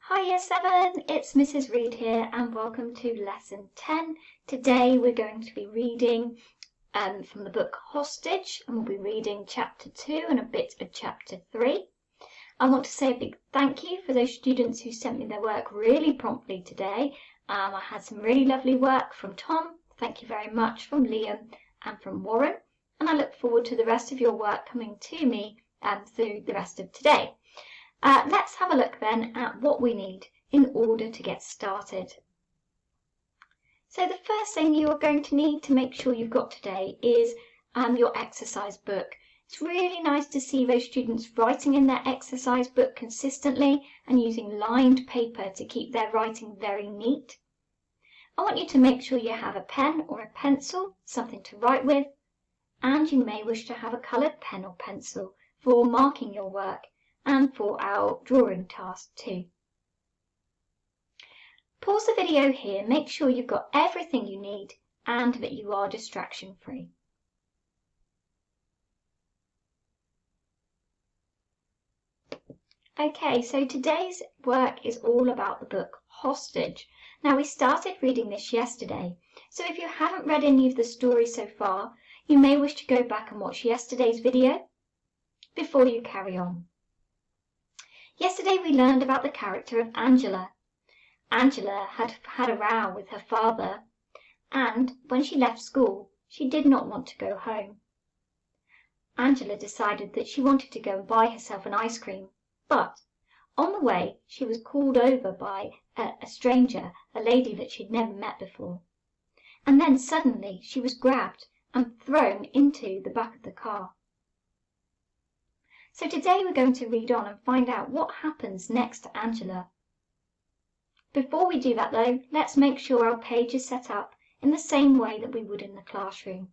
Hi Year 7, it's Mrs. Reed here and welcome to Lesson 10. Today we're going to be reading from the book Hostage, and we'll be reading Chapter 2 and a bit of Chapter 3. I want to say a big thank you for those students who sent me their work really promptly today. I had some really lovely work from Tom, thank you very much, from Liam and from Warren, and I look forward to the rest of your work coming to me through the rest of today. Let's have a look then at what we need in order to get started. So the first thing you are going to need to make sure you've got today is your exercise book. It's really nice to see those students writing in their exercise book consistently and using lined paper to keep their writing very neat. I want you to make sure you have a pen or a pencil, something to write with, and you may wish to have a coloured pen or pencil for marking your work and for our drawing task too. Pause the video here, make sure you've got everything you need and that you are distraction free. Okay, so today's work is all about the book Hostage. Now we started reading this yesterday, so if you haven't read any of the stories so far, you may wish to go back and watch yesterday's video before you carry on. Yesterday we learned about the character of Angela. Angela had had a row with her father, and when she left school, she did not want to go home. Angela decided that she wanted to go and buy herself an ice cream, but on the way she was called over by a stranger, a lady that she'd never met before. And then suddenly she was grabbed and thrown into the back of the car. So today we're going to read on and find out what happens next to Angela. Before we do that though, let's make sure our page is set up in the same way that we would in the classroom.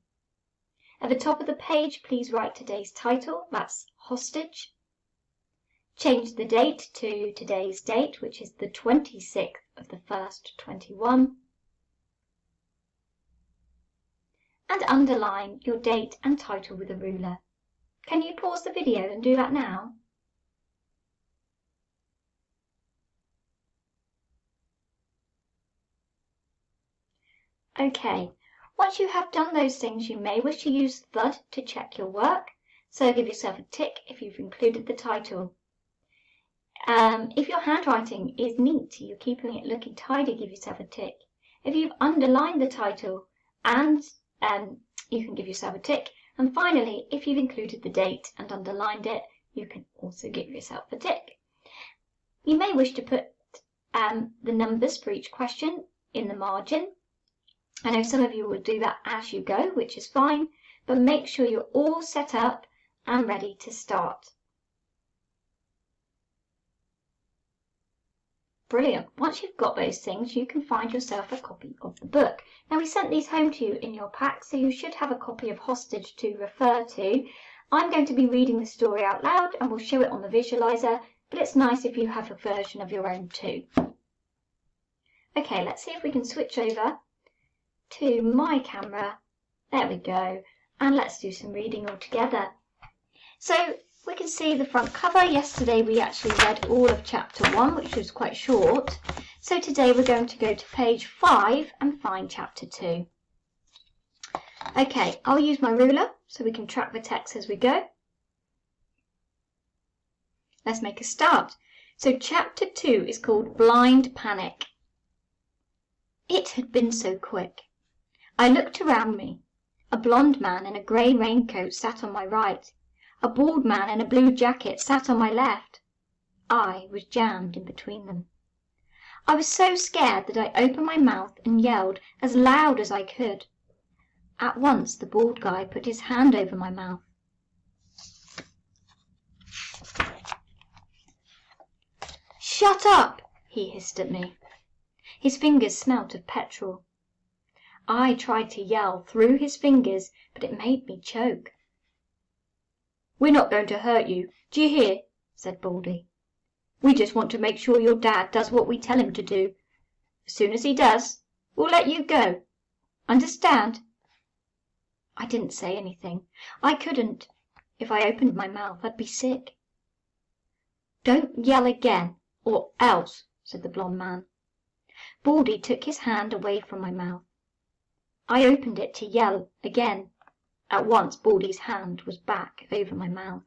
At the top of the page, please write today's title, that's Hostage. Change the date to today's date, which is the 26th of the 1st, 21. And underline your date and title with a ruler. Can you pause the video and do that now? Okay, once you have done those things, you may wish to use THUD to check your work, so give yourself a tick if you've included the title. If your handwriting is neat, you're keeping it looking tidy, give yourself a tick. If you've underlined the title, and you can give yourself a tick. And finally, if you've included the date and underlined it, you can also give yourself a tick. You may wish to put the numbers for each question in the margin. I know some of you will do that as you go, which is fine, but make sure you're all set up and ready to start. Brilliant. Once you've got those things, you can find yourself a copy of the book. Now, we sent these home to you in your pack, so you should have a copy of Hostage to refer to. I'm going to be reading the story out loud and we'll show it on the visualizer, but it's nice if you have a version of your own too. Okay, let's see if we can switch over to my camera. There we go. And let's do some reading all together. So, we can see the front cover. Yesterday we actually read all of chapter 1, which was quite short. So today we're going to go to page 5 and find chapter 2. Okay, I'll use my ruler so we can track the text as we go. Let's make a start. So chapter 2 is called Blind Panic. It had been so quick. I looked around me. A blonde man in a grey raincoat sat on my right. A bald man in a blue jacket sat on my left. I was jammed in between them. I was so scared that I opened my mouth and yelled as loud as I could. At once the bald guy put his hand over my mouth. "Shut up!" he hissed at me. His fingers smelt of petrol. I tried to yell through his fingers, but it made me choke. "We're not going to hurt you, do you hear?" said Baldy. "We just want to make sure your dad does what we tell him to do. As soon as he does, we'll let you go. Understand?" I didn't say anything. I couldn't. If I opened my mouth, I'd be sick. "Don't yell again, or else," said the blonde man. Baldy took his hand away from my mouth. I opened it to yell again. At once Baldy's hand was back over my mouth.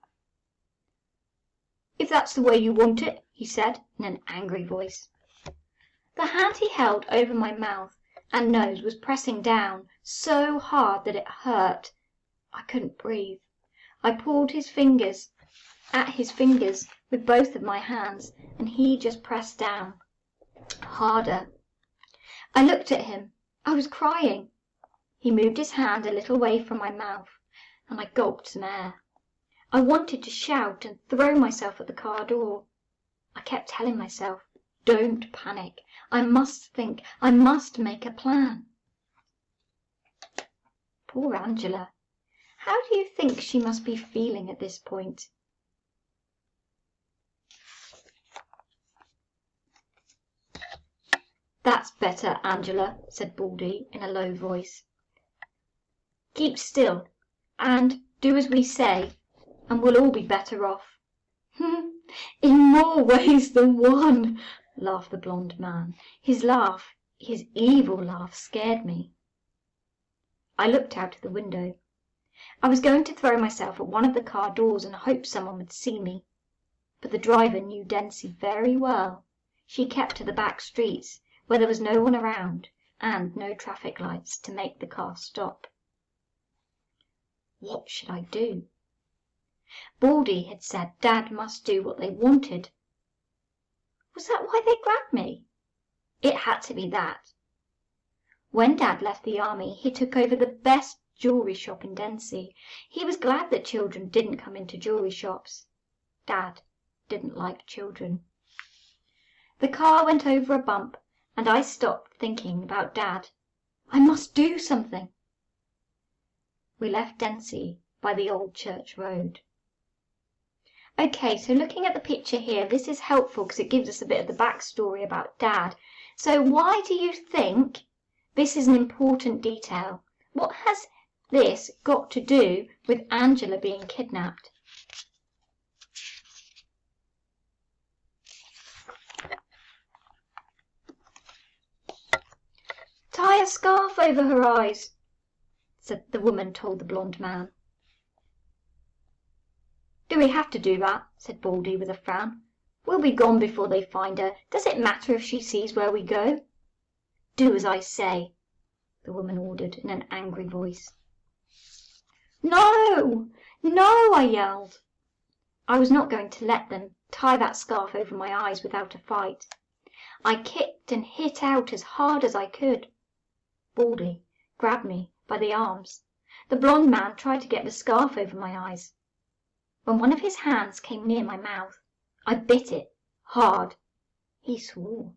"If that's the way you want it," he said in an angry voice. The hand he held over my mouth and nose was pressing down so hard that it hurt. I couldn't breathe. I pulled at his fingers with both of my hands, and he just pressed down harder. I looked at him. I was crying. He moved his hand a little way from my mouth, and I gulped some air. I wanted to shout and throw myself at the car door. I kept telling myself, "Don't panic. I must think. I must make a plan." Poor Angela. How do you think she must be feeling at this point? "That's better, Angela," said Baldy in a low voice. "Keep still, and do as we say, and we'll all be better off." "In more ways than one," laughed the blonde man. His evil laugh, scared me. I looked out of the window. I was going to throw myself at one of the car doors and hope someone would see me. But the driver knew Densey very well. She kept to the back streets, where there was no one around, and no traffic lights to make the car stop. What should I do? Baldy had said Dad must do what they wanted. Was that why they grabbed me? It had to be that. When Dad left the army, he took over the best jewellery shop in Densey. He was glad that children didn't come into jewellery shops. Dad didn't like children. The car went over a bump, and I stopped thinking about Dad. I must do something. We left Densey by the old church road. Okay, so looking at the picture here, this is helpful because it gives us a bit of the backstory about Dad. So why do you think this is an important detail? What has this got to do with Angela being kidnapped? "Tie a scarf over her eyes," said the woman told the blonde man. "Do we have to do that?" said Baldy with a frown. "We'll be gone before they find her. Does it matter if she sees where we go?" "Do as I say," the woman ordered in an angry voice. "No, no!" I yelled. I was not going to let them tie that scarf over my eyes without a fight. I kicked and hit out as hard as I could. Baldy grabbed me by the arms. The blonde man tried to get the scarf over my eyes. When one of his hands came near my mouth, I bit it hard. He swore.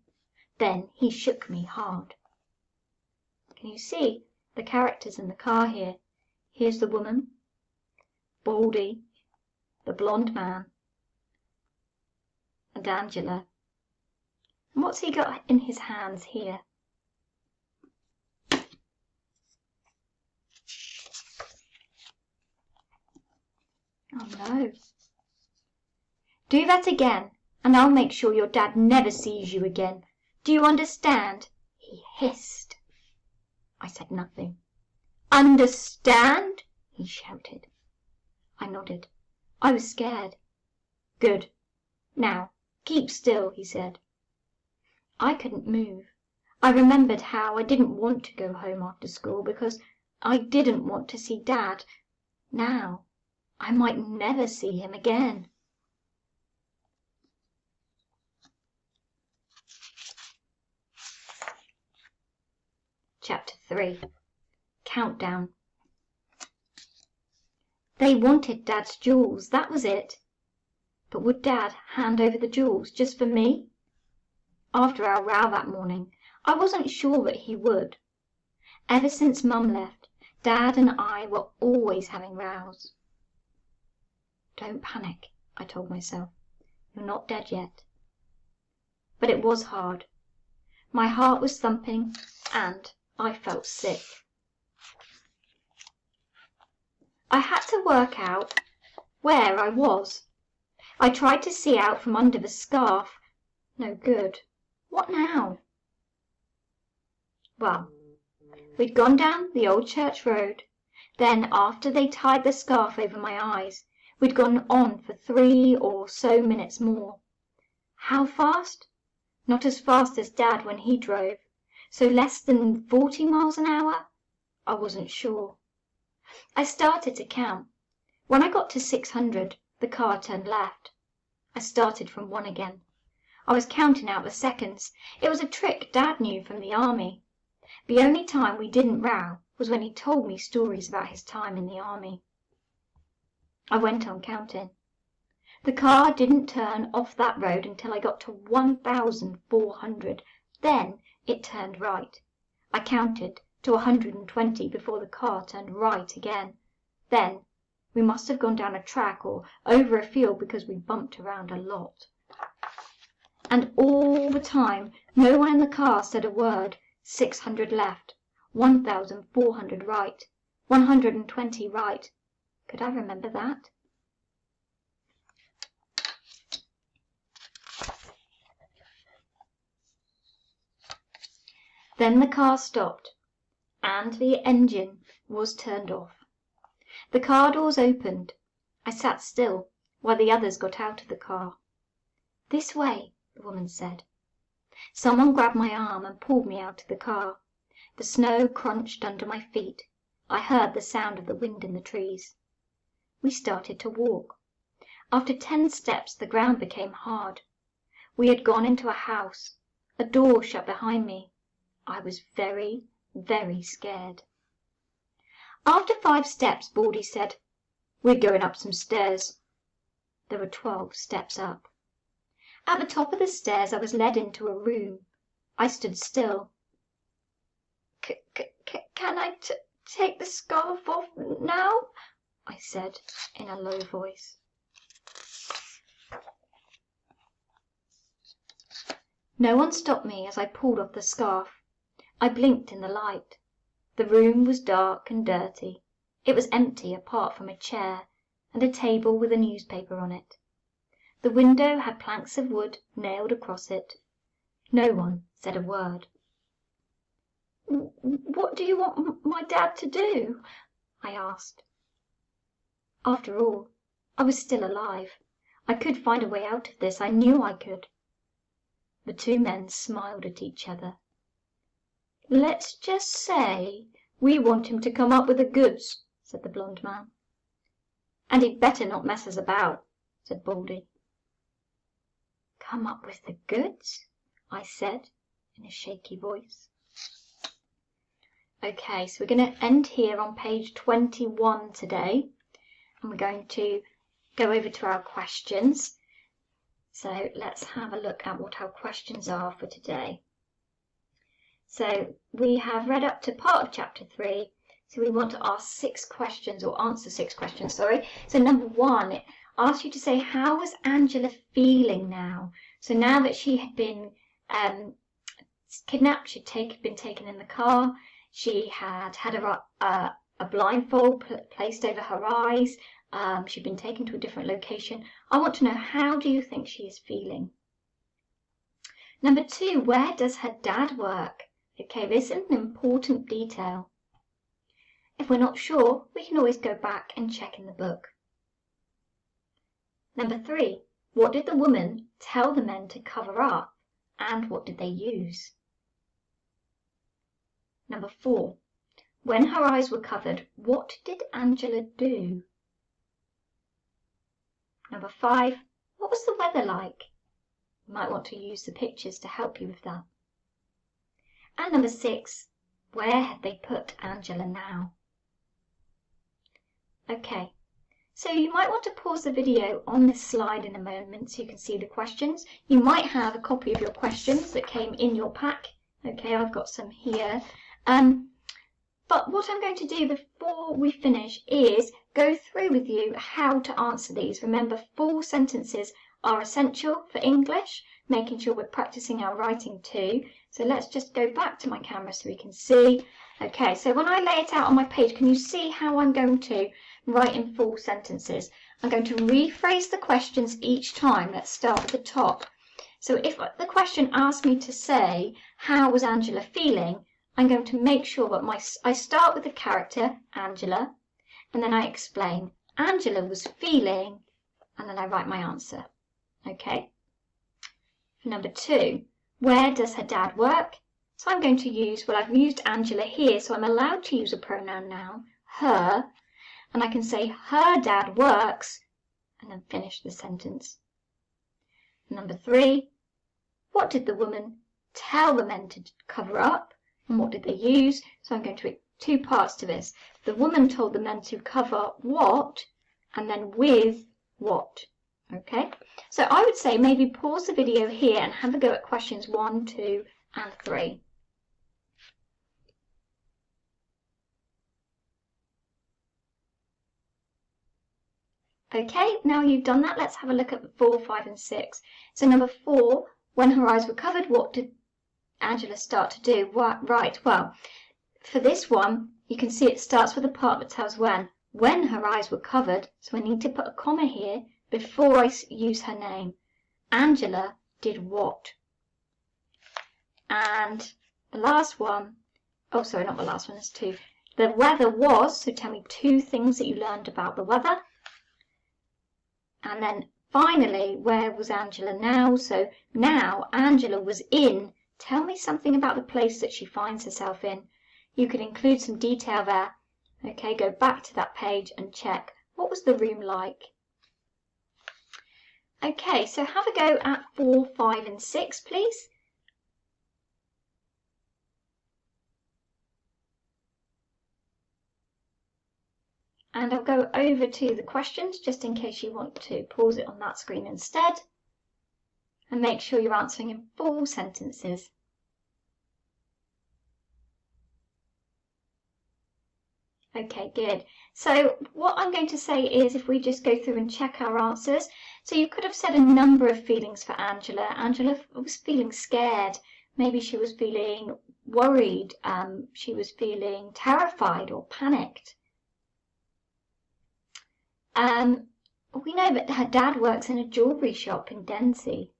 Then he shook me hard. Can you see the characters in the car here? Here's the woman, Baldy, the blonde man, and Angela. And what's he got in his hands here? Oh no. "Do that again, and I'll make sure your dad never sees you again. Do you understand?" he hissed. I said nothing. "Understand?" he shouted. I nodded. I was scared. "Good. Now, keep still," he said. I couldn't move. I remembered how I didn't want to go home after school because I didn't want to see Dad. Now I might never see him again. Chapter 3. Countdown. They wanted Dad's jewels, that was it. But would Dad hand over the jewels just for me? After our row that morning, I wasn't sure that he would. Ever since Mum left, Dad and I were always having rows. "Don't panic," I told myself. "You're not dead yet." But it was hard. My heart was thumping, and I felt sick. I had to work out where I was. I tried to see out from under the scarf. No good. What now? Well, we'd gone down the old church road. Then, after they tied the scarf over my eyes, we'd gone on for 3 or so minutes more. How fast? Not as fast as Dad when he drove, so less than 40 miles an hour? I wasn't sure. I started to count. When I got to 600, the car turned left. I started from 1 again. I was counting out the seconds. It was a trick Dad knew from the army. The only time we didn't row was when he told me stories about his time in the army. I went on counting. The car didn't turn off that road until I got to 1,400. Then it turned right. I counted to 120 before the car turned right again. Then we must have gone down a track or over a field because we bumped around a lot. And all the time, no one in the car said a word. 600 left, 1,400 right, 120 right. Could I remember that? Then the car stopped, and the engine was turned off. The car doors opened. I sat still while the others got out of the car. "This way," the woman said. Someone grabbed my arm and pulled me out of the car. The snow crunched under my feet. I heard the sound of the wind in the trees. We started to walk. After 10 steps, the ground became hard. We had gone into a house. A door shut behind me. I was very, very scared. After 5 steps, Baldy said, "We're going up some stairs." There were 12 steps up. At the top of the stairs I was led into a room. I stood still. "Can I take the scarf off now?" I said in a low voice. No one stopped me as I pulled off the scarf. I blinked in the light. The room was dark and dirty. It was empty apart from a chair and a table with a newspaper on it. The window had planks of wood nailed across it. No one said a word. "What do you want my dad to do?" I asked. After all, I was still alive. I could find a way out of this. I knew I could. The 2 men smiled at each other. "Let's just say we want him to come up with the goods," said the blond man. "And he'd better not mess us about," said Baldy. "Come up with the goods?" I said in a shaky voice. Okay, so we're going to end here on page 21 today, and we're going to go over to our questions. So let's have a look at what our questions are for today. So we have read up to part of chapter 3, so we want to ask 6 questions, or answer 6 questions, sorry. So number 1, it asks you to say, how was Angela feeling now? So now that she had been kidnapped, she'd been taken in the car, she had had a blindfold placed over her eyes, she'd been taken to a different location. I want to know, how do you think she is feeling? Number 2, where does her dad work? Okay, this is an important detail. If we're not sure, we can always go back and check in the book. Number 3, what did the woman tell the men to cover up, and what did they use? Number 4, when her eyes were covered, what did Angela do? Number 5, what was the weather like? You might want to use the pictures to help you with that. And number 6, where had they put Angela now? Okay, so you might want to pause the video on this slide in a moment so you can see the questions. You might have a copy of your questions that came in your pack. Okay, I've got some here. But what I'm going to do before we finish is go through with you how to answer these. Remember, full sentences are essential for English, making sure we're practicing our writing too. So let's just go back to my camera so we can see. Okay, so when I lay it out on my page, can you see how I'm going to write in full sentences? I'm going to rephrase the questions each time. Let's start at the top. So if the question asks me to say, how was Angela feeling? I'm going to make sure that I start with the character, Angela, and then I explain, Angela was feeling, and then I write my answer. Okay? For number 2, where does her dad work? So I'm going to use, well, I've used Angela here, so I'm allowed to use a pronoun now, her, and I can say her dad works, and then finish the sentence. Number 3, what did the woman tell the men to cover up, and what did they use? So I'm going to make 2 parts to this. The woman told the men to cover what, and then with what. Okay, so I would say maybe pause the video here and have a go at questions 1, 2, and 3. Okay, now you've done that, let's have a look at 4, 5, and 6. So number 4, when her eyes were covered, what did Angela start to do? Right, well, for this one, you can see it starts with a part that tells when her eyes were covered, so I need to put a comma here before I use her name. Angela did what? And the last one, oh sorry, not the last one, there's 2. The weather was, so tell me 2 things that you learned about the weather. And then finally, where was Angela now? So now Angela was in. Tell me something about the place that she finds herself in. You could include some detail there. Okay, go back to that page and check. What was the room like? Okay, so have a go at 4, 5, and 6, please. And I'll go over to the questions just in case you want to pause it on that screen instead. And make sure you're answering in full sentences. Okay, good. So what I'm going to say is if we just go through and check our answers. So you could have said a number of feelings for Angela. Angela was feeling scared. Maybe she was feeling worried. She was feeling terrified or panicked. We know that her dad works in a jewellery shop in Densey.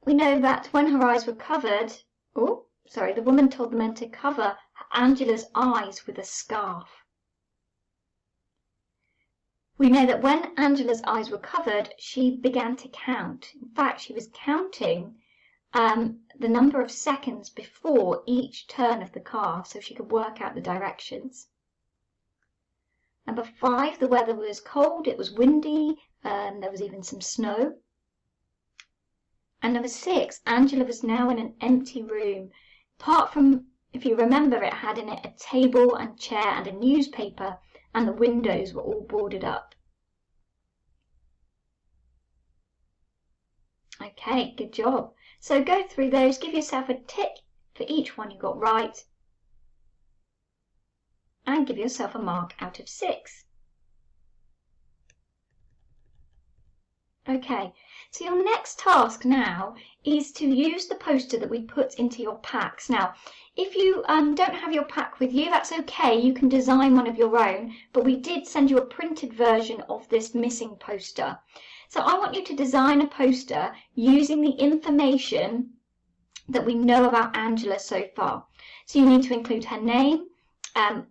We know that when her eyes were covered, the woman told the men to cover Angela's eyes with a scarf. We know that when Angela's eyes were covered, she began to count. In fact, she was counting the number of seconds before each turn of the car so she could work out the directions. Number 5, the weather was cold, it was windy, there was even some snow. And number 6, Angela was now in an empty room. Apart from, if you remember, it had in it a table and chair and a newspaper, and the windows were all boarded up. Okay, good job. So go through those, give yourself a tick for each one you got right, and give yourself a mark out of 6. Okay, so your next task now is to use the poster that we put into your packs. Now, if you don't have your pack with you, that's okay, you can design one of your own, but we did send you a printed version of this missing poster. So I want you to design a poster using the information that we know about Angela so far. So you need to include her name,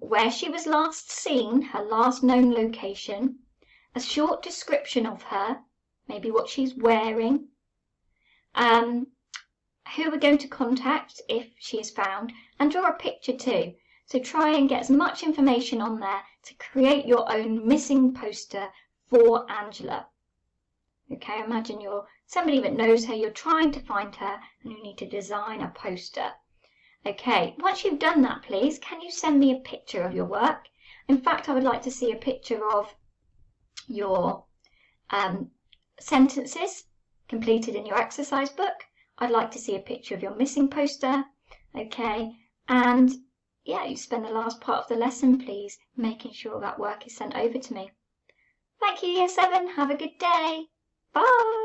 where she was last seen, her last known location, a short description of her, maybe what she's wearing, who we're going to contact if she is found, and draw a picture too. So try and get as much information on there to create your own missing poster for Angela. Okay, imagine you're somebody that knows her, you're trying to find her, and you need to design a poster. Okay, once you've done that, please, can you send me a picture of your work? In fact, I would like to see a picture of your sentences completed in your exercise book. I'd like to see a picture of your missing poster. Okay, and yeah, you spend the last part of the lesson, please, making sure that work is sent over to me. Thank you, Year 7. Have a good day. Bye.